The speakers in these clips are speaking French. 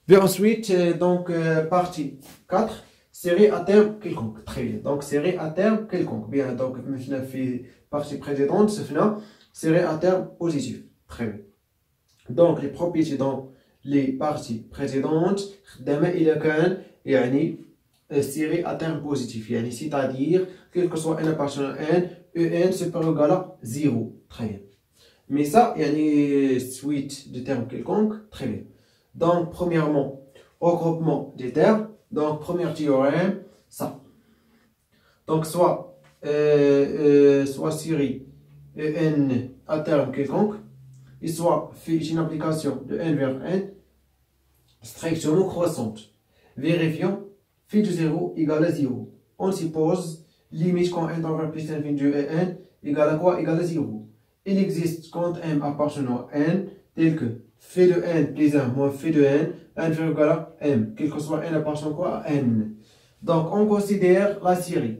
Et ensuite, partie 4, série à terme quelconque. Très bien. Donc, série à terme quelconque. Bien, donc, maintenant, fait partie précédente, c'est fini. Série à terme positif. Très bien. Donc, les propriétés dans les parties précédentes, demain, il y a يعني série à terme positif. C'est-à-dire, quel que soit n appartenant à n, en supérieur ou égal à 0. Très bien. Mais ça, il y a une suite de termes quelconques. Très bien. Donc, premièrement, regroupement des termes. Donc, premier théorème, ça. Donc, soit série n à terme quelconque, et soit fait une application de n vers n strictement croissante. Vérifions, phi de 0 égale à 0. On suppose limite quand n tend vers plus l'infini de n égale à quoi? Égale à 0. Il existe quand m appartenant à n tel que phi de n plus 1 moins phi de n, inférieur ou égal à m, quel que soit n appartenant quoi à n. Donc on considère la série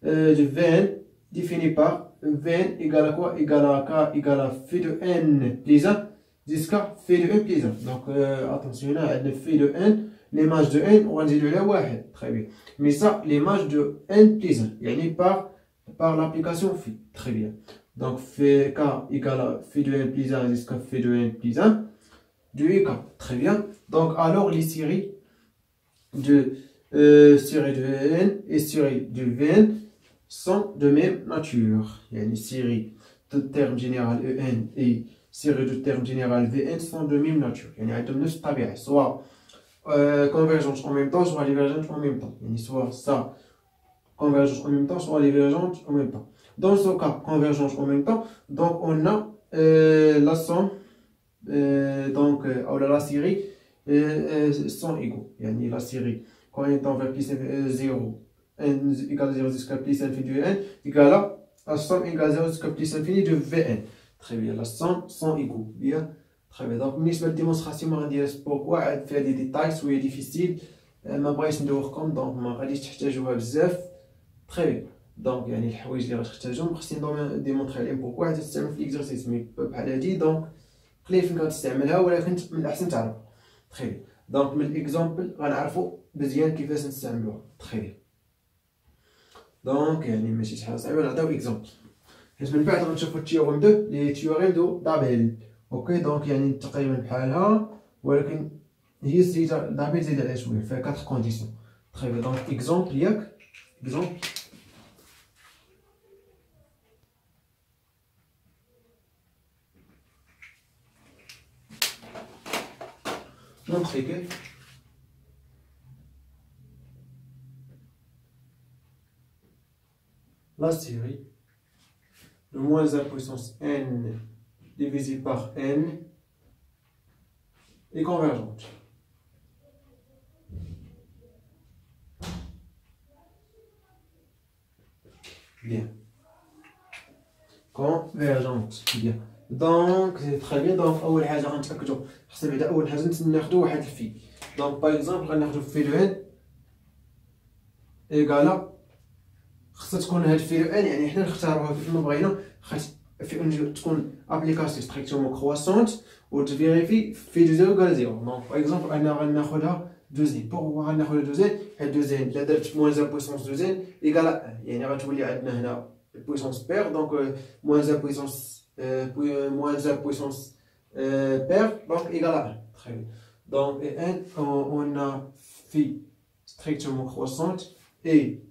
de Vn définie par Vn égale à quoi? Égale à k égale à phi de n plus 1 jusqu'à phi de n plus 1. Donc attention là, phi de n, l'image de n, on va dire le 1. Très bien. Mais ça, l'image de n plus 1, yani par l'application phi. Très bien. Donc phi k égale à phi de n plus 1 jusqu'à phi de n plus 1 du k. Très bien. Donc alors les séries de Vn et série de Vn sont de même nature. Il y a une série de termes général En et série de termes général Vn sont de même nature. Il y a une soit convergence en même temps, soit divergente en même temps. Soit ça, convergence en même temps, soit divergente en même temps. Dans ce cas, convergence en même temps, donc on a la somme, la série sont égaux. Il y a la série quand on tend vers plus 0, n égale 0 jusqu'à plus infini de n, égale à la somme égale 0 jusqu'à plus infini de Vn. Très bien, la somme sont égaux. Bien, très bien. Donc, بالنسبة للديمونستراسيون ما غنديرهاش بوكوا عاد فيها دي ديتاي شوية ديفيسيل ما بغيتش ندوخكم دونك ما غاديش تحتاجوها بزاف. très bien. دونك يعني الحوايج اللي غتحتاجهم خصني ديمونطري عليهم بوكوا عاد تستعمل في ليكزارسيس مي بحال هادي دونك قليل فين غتستعملها ولكن من الأحسن تعرفها. très bien. دونك من الاكزامبل غنعرفوا مزيان كيفاش نستعملوها. très bien. دونك يعني ماشي شحال صعيبه نعطيو اكزامبل حيت من بعد غنشوفو تيوريم 2 لي تيوريم دو دابيل. اوكي دونك يعني تقريبا بحالها ولكن هي زياده دابيل زيد عليها شويه فيها 4 كونديسيون. très bien. دونك اكزامبل ياك اكزامبل montrer que la série de moins a puissance n divisé par n est convergente. Bien. Convergente. Bien. Donc, c'est très bien. Donc, أول حاجة غنتأكدو خصنا بعدا أول حاجة ناخدو واحد الفي. Donc, par exemple غناخدو في دو n إيكالا خصها تكون هاد في دو n يعني حنا نختاروها كيف ما بغينا في تكون ابليكاسيون ستريكتومون كرواسونت و تفيريفي في دو زيرو إيكالا زيرو. دونك باغ اكزومبل انا غناخدها دوزين بوغ غناخدها دوزين هاد دوزين إلا درت موان بويسونس دوزين إيكالا يعني غتولي عندنا هنا بويسونس بير دونك موان بويسونس puissance paire, donc égale à 1. Très bien. Donc, n, on a phi strictement croissante et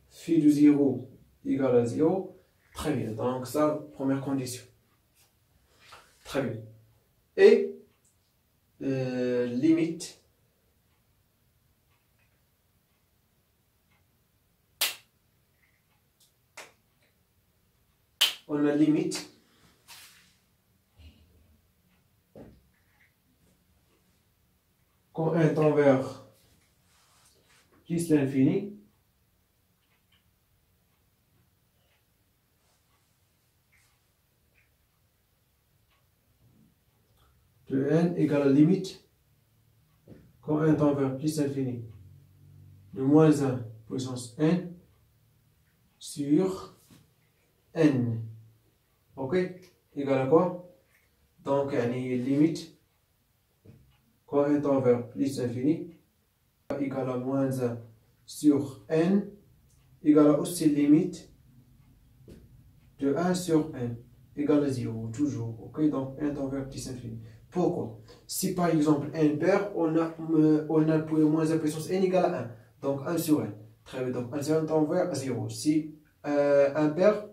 phi de 0 égale à 0. Très bien. Donc, ça, première condition. Très bien. Et limite. On a limite. Quand n tend vers plus l'infini, de n égale à la limite, quand n tend vers plus l'infini, de moins 1 puissance n sur n. Ok? Égal à quoi? Donc, limite quand n tend vers plus infini, égale à moins 1 sur n, égale à aussi limite de 1 sur n, égale à 0, toujours. Ok, donc n tend vers plus infini. Pourquoi? Si par exemple n pair, on a moins 1 puissance n égale à 1, donc 1 sur n. Très bien, donc 1 sur n tend vers 0. Si 1 pair,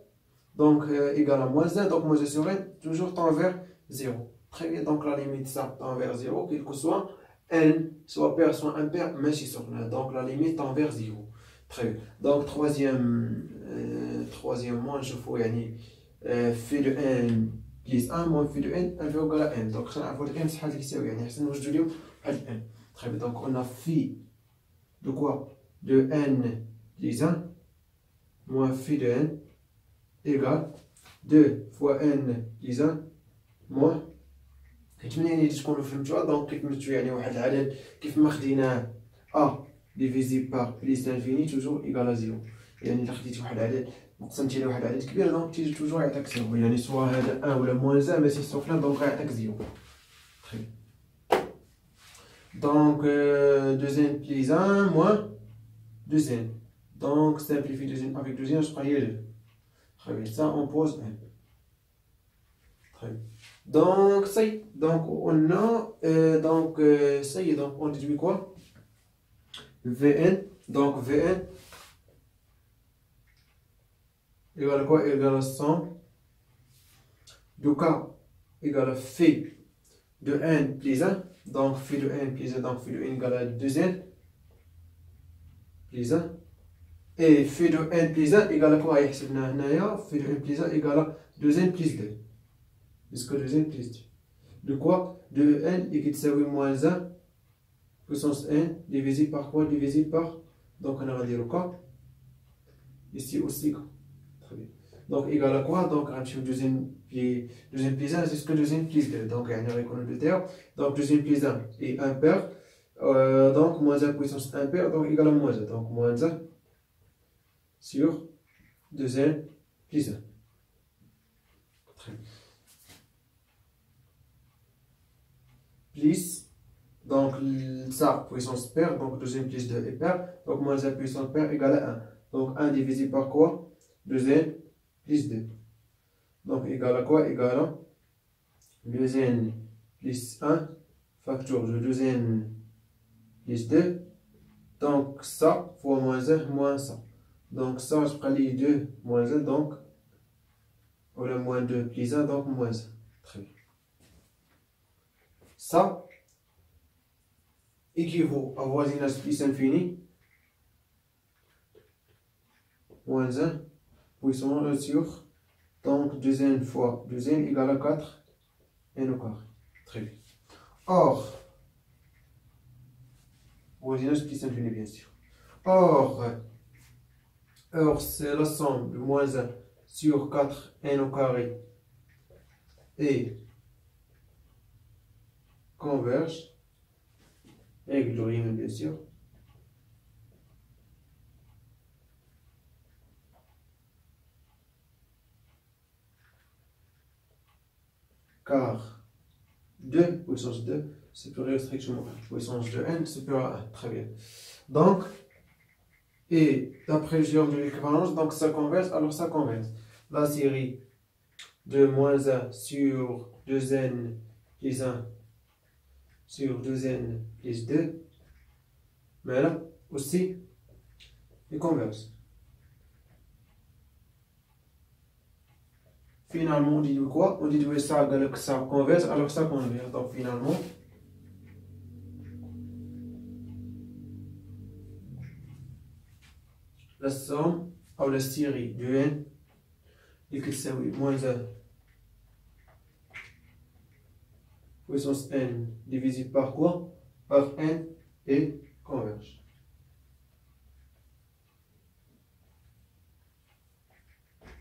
donc égale à moins 1, donc moins 1 sur n, toujours tend vers 0. Très bien, donc la limite ça tend vers 0, quel que soit n, soit pair, soit impair, mais si sur n. Donc la limite tend vers 0. Très bien. Donc troisièmement, je fais phi de n plus 1 moins phi de n inférieur à n. Donc خصنا نعرفوا n شحال كيساوي يعني حسن نوجدوا اليوم بحال n. Très bien, donc on a phi de quoi? De n plus 1 moins phi de n égale 2 fois n plus 1 moins كتمنى يعني تكونوا فهمتوها. دونك كتمثلوا يعني واحد العدد كيف ما خديناه a divisé par plus l'infini toujours égal à 0. يعني الا خديتي واحد العدد وقسمتي عليه واحد العدد كبير دونك تيجي توجور يعطيك 0، يعني سواء هذا 1 ولا موان 1 ماشي سوف لا دونك غيعطيك 0. Donc 2n plus 1 moins 2n. Donc simplifie 2n avec 2n, je prends 2. Très bien, ça on pose 1. Très bien. Donc ça y est, donc on a ça y est, donc on déduit quoi? Vn, donc Vn égale à quoi? Égale à 100 de k égale à phi de n plus 1. Donc phi de n plus 1, donc phi de n égale à 2n plus 1. Et phi de n plus 1 égale à quoi? Phi de n plus 1 égale à 2n plus 2. Jusqu'à 2n plus 2. De quoi? De n est moins 1 puissance n divisé par quoi? Divisé par. Donc on va dire k. Ici aussi k. Très bien. Donc égal à quoi? Donc on va 2n plus 1 jusqu'à 2n plus 2. Donc on a reconnu le terme. Donc 2n plus 1 est impair. Donc moins 1 puissance impair. Donc égal à moins 1. Donc moins 1 sur 2n plus 1. Très bien. Plus, donc ça puissance paire, donc 2n plus 2 est paire, donc moins 1 puissance paire égale à 1. Donc 1 divisé par quoi? 2n plus 2. Donc égal à quoi? Égal à 2n plus 1 facteur de 2n plus 2. Donc ça fois moins 1 moins ça. Donc ça je prends les 2 moins 1, donc ou le moins 2 plus 1, donc moins 1. Très bien. Ça équivaut à voisinage plus infini moins 1 puissance sur donc 2n fois 2n égale à 4 n au carré. Très bien. Or, voisinage plus infini bien sûr. Or c'est la somme de moins 1 sur 4 n au carré et converge, avec le rime bien sûr, car 2 puissance 2 supérieur strictement à puissance de n supérieur à 1. Très bien. Donc, et d'après le géome de l'équivalence, donc ça converge, alors ça converge. La série de moins 1 sur 2n plus 1 sur 2n plus 2, mais là aussi, ils convergent. Finalement, on dit quoi? On dit que ça converge, alors ça converge. Donc finalement, la somme ou la série de n est moins 1 puissance n divisé par quoi? Par n et converge.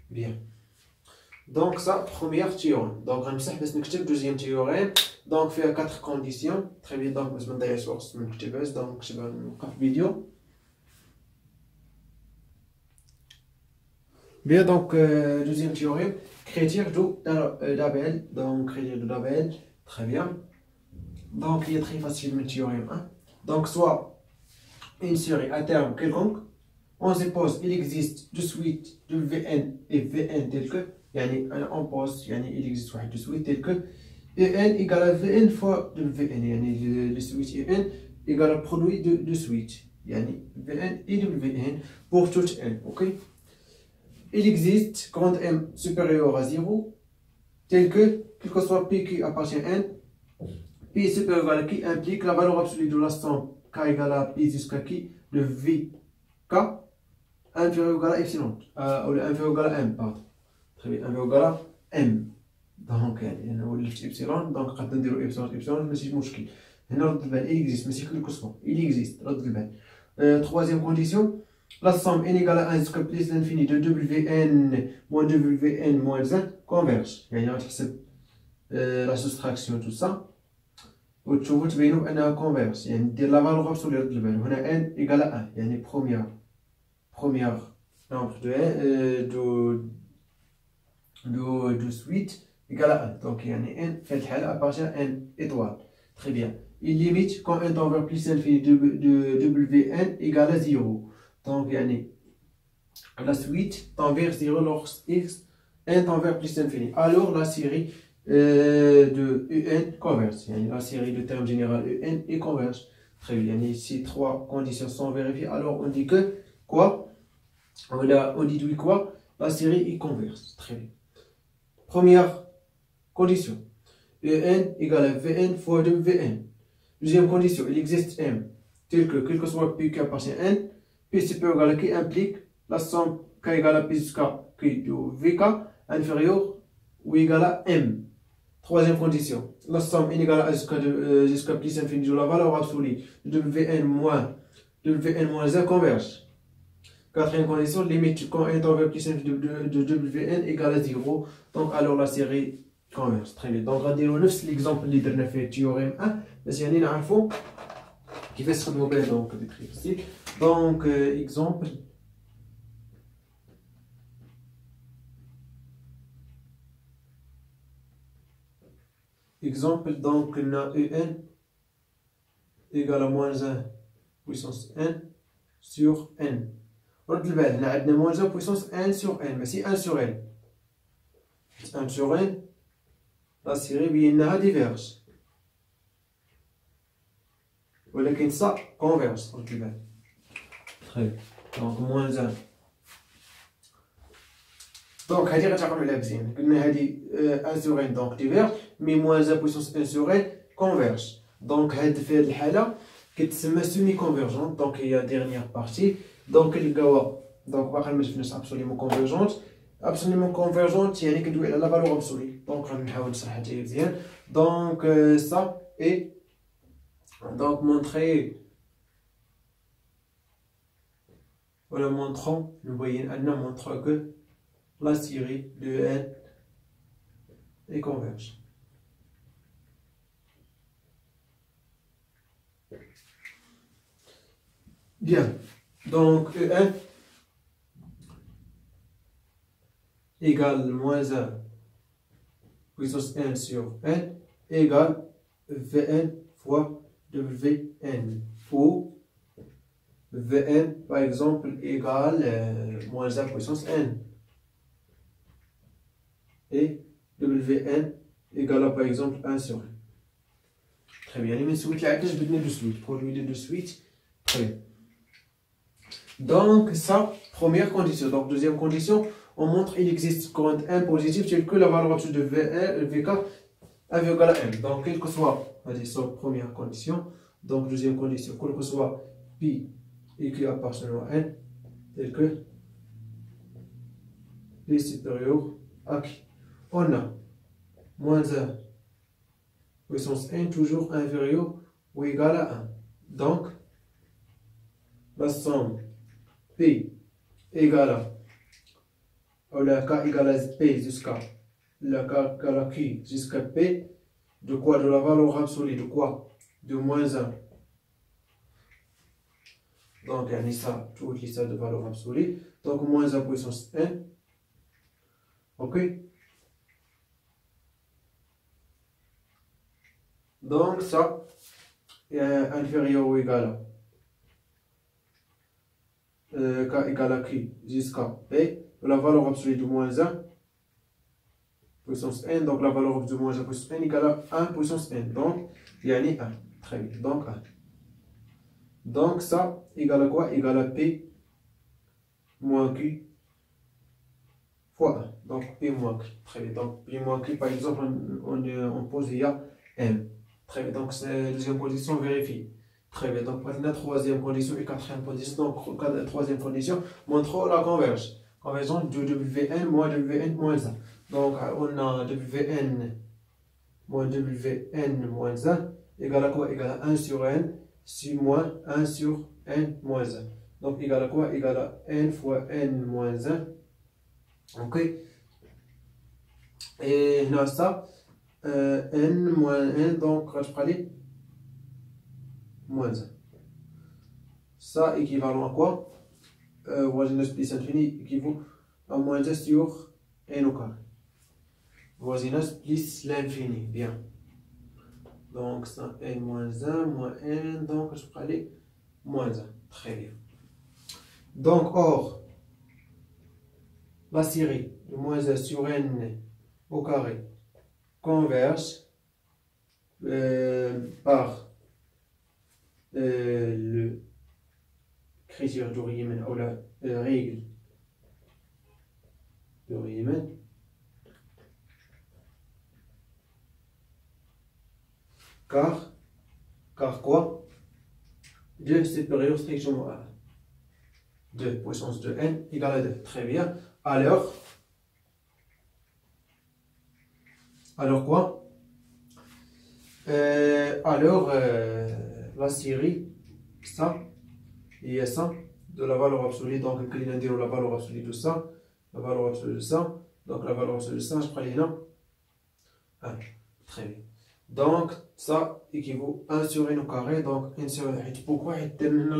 Bien. Donc ça, première théorème. Donc on va faire deuxième théorème. Donc faire 4 conditions. Très bien. Donc je vais d'ailleurs sur ce donc je vais faire vidéo. Bien, donc deuxième théorème, critère de label. Donc critère de label, très bien. Donc, il est très facile le théorème 1. Donc, soit une série à terme quelconque, on suppose il existe de suite de Vn et Vn tel que, on pose, il existe de suite tel que En égale à Vn fois de Vn, le suite En égale à produit de suite, Vn et Vn pour toute n, ok? Il existe quand m supérieur à 0, tel que, quel que soit p qui appartient à n, p supérieur à qui implique la valeur absolue de la somme k égale à p jusqu'à qui de vk inférieur ou égal à epsilon, ou inférieur ou égal à m, pardon. Très bien, inférieur ou égal à m. Donc, il y a epsilon, donc quand on dit epsilon, mais c'est مشكل. هنا رد البال, il existe, mais c'est que le cosmos. Il existe, رد البال. Troisième condition, la somme n égale à 1 jusqu'à plus l'infini de Wn moins Wn moins 1 converge. يعني غتحسب la soustraction tout ça. وتشوفوا تبينوا بأنها converge. يعني دير la valeur absolue رد البال. هنا n égale à 1. يعني première nombre de suite égale à 1. Donc, il y a n fait appartient à n étoile. Très bien. Il limite quand n tend vers plus l'infini de Wn égale à 0. Donc, il y a la suite tend vers 0 lorsque x n tend vers plus l'infini. Alors, la série de Un converge. La série de termes général Un est converge. Très bien. Si trois conditions sont vérifiées, alors on dit que quoi? On déduit quoi? La série est converge. Très bien. Première condition. En égale à Vn fois 2 Vn. Deuxième condition. Il existe M tel que, quel que soit P qui appartient à N, P supérieur ou égal à qui implique la somme K égale à P jusqu'à Q de Vk inférieur ou égal à M. Troisième condition. La somme N égale à jusqu'à plus infini de la valeur absolue de Vn moins 1 converge. Quatrième condition, limite quand n tend vers plus infini de Wn égale à 0. Donc alors la série converge. Très bien. Donc غنديرو نفس l'exemple اللي درنا فيه théorème 1 باش نعرفوا كيفاش نستخدموا به. donc c'est très facile. Donc exemple donc on a Un égale à moins 1 puissance n sur n. رد البال هنا عندنا moins 1 puissance n sur n ماشي 1 sur n. 1 sur n la série بينها ديفيرج ولكن ça converge. رد البال. Très bien. Donc moins 1. Donc هذه غتعقلوا عليها مزيان. قلنا هذه 1 sur n donc ديفيرج مي moins 1 puissance n sur n converge. Donc في هذه الحالة كتسمى semi convergente. donc هي dernière partie. donc كنلقاوها donc باقا ما شفناش absolument convergente. absolument convergente يعني كندوي على la valeur absolue. donc غادي نحاول نشرحها حتى هي مزيان. donc ça est donc montrer voilà montrons nous voyons nous montre que la série de n est converge. Bien, donc En égale moins 1 puissance n sur n égale Vn fois Wn, où Vn par exemple égale moins 1 puissance n et Wn égale à par exemple 1 sur n. Très bien, les suite là, je vais de suite, produit de suite. Très bien. Donc, ça, première condition. Donc, deuxième condition, on montre qu'il existe quand n positif tel que la valeur absolue de Vk égale à m. Donc, quelle que soit, ça, première condition. Donc, deuxième condition, quel que soit pi et qui appartient à n, tel que p supérieur à qui. On a moins 1 puissance n toujours inférieur ou égal à 1. Donc, la somme P égale à, ou la K égale à P jusqu'à, la K égale à Q jusqu'à P, de quoi? De la valeur absolue, de quoi? De moins 1. Donc, il y a ça, toute liste de valeur absolue. Donc, moins 1 puissance n. Ok? Donc ça est inférieur ou égal à k égale à q jusqu'à p, la valeur absolue de moins 1 puissance n, donc la valeur de moins 1 puissance n égale à 1 puissance n, donc il y a 1. Très bien, donc 1. Donc ça égale à quoi? Égale à p moins q fois 1. Donc p moins q. Très bien, donc p moins q, par exemple, on pose il y a m. Très bien, donc c'est la deuxième condition vérifiée. Très bien, donc maintenant la troisième condition et quatrième condition. Donc la troisième condition montre la converge. Convergence de Wn moins Wn moins 1. Donc on a Wn moins Wn moins 1 égale à quoi? Égale à 1 sur n sur moins 1 sur n moins 1. Donc égale à quoi? Égale à n fois n moins 1. Ok. Et là ça, n moins 1, donc je prends les moins 1. Ça équivalent à quoi? Voisinage plus infini équivaut à moins 1 sur n au carré. Voisinage plus l'infini, bien. Donc ça n moins 1 moins n, donc je prends les moins 1. Très bien. Donc or, la série de moins 1 sur n au carré converge par le critère de Riemann ou la règle de Riemann, car quoi? 2 supérieur strictement à 2 puissance de n égale à 2. Très bien. Alors quoi? La série, ça, il y a ça, de la valeur absolue, donc incliné dire la valeur absolue de ça, la valeur absolue de ça, donc la valeur absolue de ça, je prends les noms. 1. Très bien. Donc ça équivaut à 1 sur n au carré, donc 1 sur n. Pourquoi la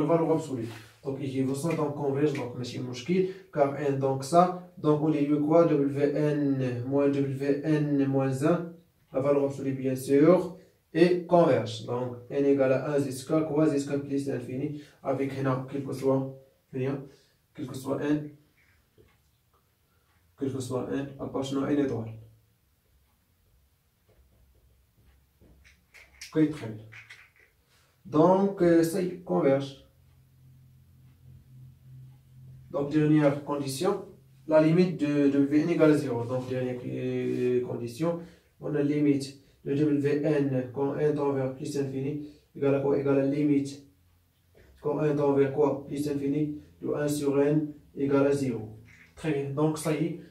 valeur absolue? Donc équivaut ça, donc converge, donc machine mouchkil, car n, donc ça, donc on est eu quoi? Wn moins Wn moins 1, la valeur absolue bien sûr, et converge. Donc n égale à 1 jusqu'à quoi? Jusqu'à plus l'infini, avec n, quel que soit n, appartenant à n étoile. Ok, très bien. Donc ça y converge. Donc dernière condition, la limite de Vn égale à 0. Donc dernière condition, on a limite de Vn quand n tend vers plus infini égale à quoi? Égale à la limite quand n tend vers quoi? Plus infini de 1 sur n égale à 0. Très bien, donc ça y est,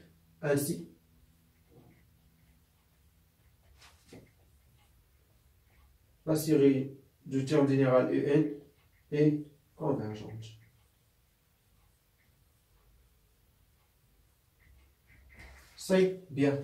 ainsi. La série du terme général Un est convergente. C'est bien.